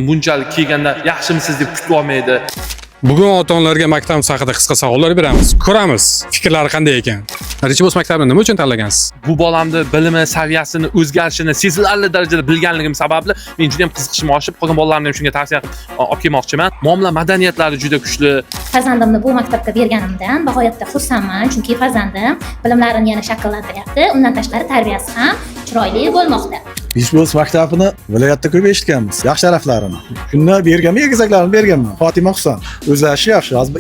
bunchalik kelganda yaxshimisiz deb kutib olmaydi. Bugun ota-onalarga maktabimiz haqida qisqa savollar beramiz. Ko'ramiz, fikrlari qanday ekan. Rechibos maktabini nima uchun tanlagansiz? Bu bolamni bilimi saviyasini o'zgarishini sezilarli darajada bilganligim sababli men juda ham qiziqishim oshib, qolgan bolalarimni ham shunga tavsiya olib kelmoqchiman. Muomala madaniyatlari juda kuchli. Farzandimni bu maktabga berganimdan bag'oyatda xursandman, chunki farzandim bilimlarini yana shakllantiryapti. Undan tashqari tarbiyasi ham chiroyli bo'lmoqda. Rechibos maktabini viloyatda ko'p eshitganmiz, yaxshi taraflarini. Shunda berganman, egizaklarini berganman. Fatima Husan o'zlashi yaxshi. Hozir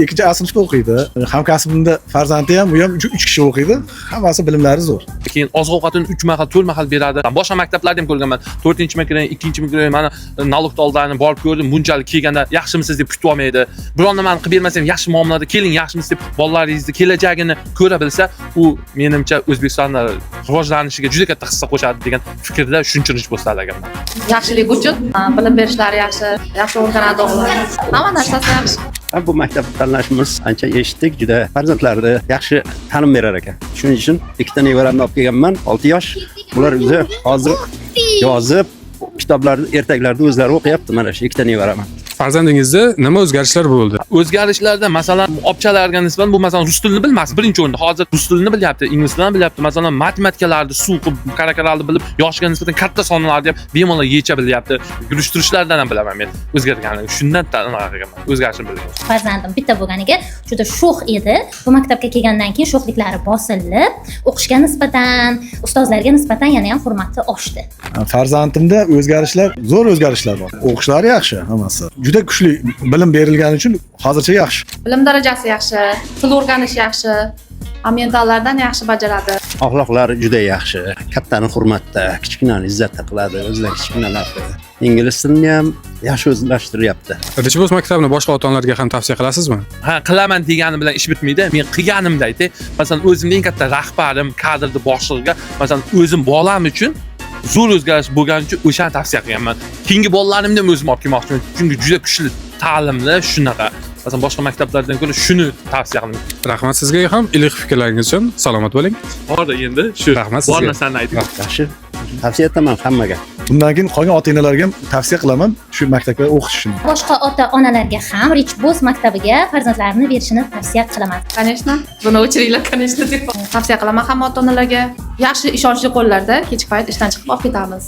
ikkinchi A sinfda o'qiydi. Hamkasbimda farzandi ham, u ham 3 kishi o'qiydi. Hammasi bilimlari zo'r. Keyin oziq-ovqatini 3 mahal, 4 mahal beradi. Boshqa maktablarda ham ko'rganman. 4-maktab, 2-maktab mana nalog oldani borib ko'rdim. Bunchalik kelganda yaxshimisiz deb kutib olmaydi. Biror nimani qilib bermasam, yaxshi muomalada keling, yaxshimisiz deb bolalaringizni kelajagini ko'ra bilsa, u menimcha O'zbekistonda rivojlanishiga juda katta hissa qo'shadi degan fikrda shunchalik bo'stalganman. Yaxshilik uchun bilim berishlari yaxshi o'rganadi o'g'illar. Hamma narsasi yaxshi. Bu maktabni tanlashimiz ancha eshitdik, juda farzandlarga yaxshi ta'lim berar ekan. Shuning uchun ikkita nevaramni olib kelganman, 6 yosh. Ular o'zi hozir yozib, kitoblarni ertaklarda o'zlari o'qiyapti. Mana shu ikkita nevaram. Farzandingizda nima o'zgarishlar bo'ldi? O'zgarishlarda masalan opchalarga nisbatan bu masalan rus tilini bilmas, birinchi o'rinda. Hozir rus tilini bilyapti, ingliz tilini bilyapti. Masalan matematikalarni, suv, karakaralni bilib, yoshiga nisbatan katta sonlarni ham bemalol yecha bilyapti. Yurishtirishlardan ham bilaman men o'zgarganini. Shundan tanaqqaman, o'zgarishni bilgan. Farzandim bitta bo'lganiga juda sho'x edi. Bu maktabga kelgandan keyin sho'xliklari bosilib, o'qishga nisbatan, ustozlarga nisbatan yana ham hurmati oshdi. Farzandimda o'zgarishlar, zo'r o'zgarishlar bor. O'qishlari yaxshi hammasi. Juda kuchli bilim berilgani uchun hozircha yaxshi. Bilim darajasi yaxshi, til o'rganish yaxshi, mentallardan yaxshi bajaradi. Axloqlari juda yaxshi, kattani hurmatda, kichkinani izzatda qiladi, o'zlari kichkinalarni. Ingliz tilini ham yaxshi o'zlashtiryapti. Rechibos maktabini boshqa ota-onalarga ham tavsiya qilasizmi? Ha, qilaman degani bilan ish bitmaydi. Men qilganimda aytay, masalan o'zimning eng katta rahbarim, kadrni boshlig'iga, masalan o'zim bolam uchun zo'r o'zgarish bo'lgani uchun o'shani tavsiya qilganman. Keyingi bolalarimni ham o'zim olib kelmoqchiman. Chunki juda kuchli ta'limli shunaqa. Masalan boshqa maktablardan ko'ra shuni tavsiya qilaman. Rahmat sizga ham iliq fikrlaringiz uchun. Salomat bo'ling. Borda endi shu Rahmat sizga. bor narsani aytib. Yaxshi. Tavsiya etaman hammaga. Bundan keyin qolgan ota-onalarga ham tavsiya qilaman shu maktabga o'qishni. Boshqa ota-onalarga ham Rechibos maktabiga farzandlarini berishini tavsiya qilaman. Конечно, buni o'chiringlar, конечно deb tavsiya qilaman hamma ota-onalarga. Yaxshi ishonchli qo'llarda kechki payt ishdan chiqib olib ketamiz.